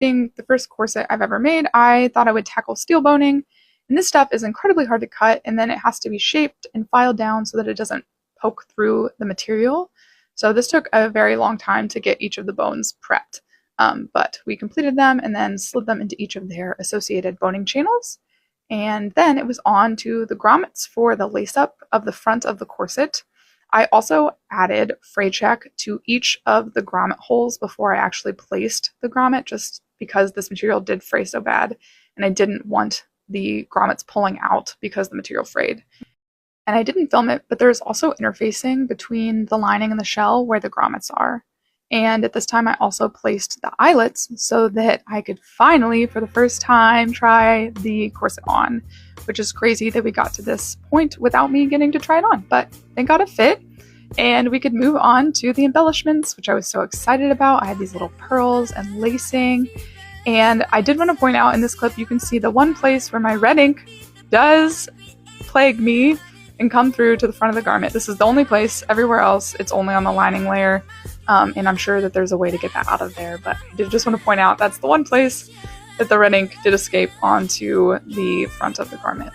Being the first corset I've ever made, I thought I would tackle steel boning. And this stuff is incredibly hard to cut, and then it has to be shaped and filed down so that it doesn't poke through the material. So this took a very long time to get each of the bones prepped. But we completed them and then slid them into each of their associated boning channels. And then it was on to the grommets for the lace-up of the front of the corset. I also added fray check to each of the grommet holes before I actually placed the grommet, just because this material did fray so bad, and I didn't want the grommets pulling out because the material frayed. And I didn't film it, but there's also interfacing between the lining and the shell where the grommets are. And at this time I also placed the eyelets so that I could finally, for the first time, try the corset on, which is crazy that we got to this point without me getting to try it on, but thank God it fit. And we could move on to the embellishments, which I was so excited about. I had these little pearls and lacing, and I did want to point out in this clip, you can see the one place where my red ink does plague me and come through to the front of the garment. This is the only place. Everywhere else, it's only on the lining layer. And I'm sure that there's a way to get that out of there, but I did just want to point out that's the one place that the red ink did escape onto the front of the garment.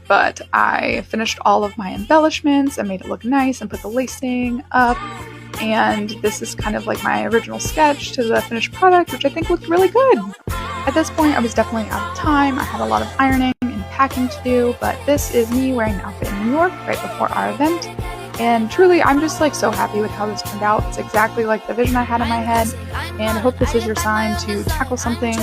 But I finished all of my embellishments and made it look nice and put the lacing up. And this is kind of like my original sketch to the finished product, which I think looked really good. At this point, I was definitely out of time. I had a lot of ironing and packing to do, but this is me wearing an outfit in New York right before our event. And truly, I'm just like so happy with how this turned out. It's exactly like the vision I had in my head, and I hope this is your sign to tackle something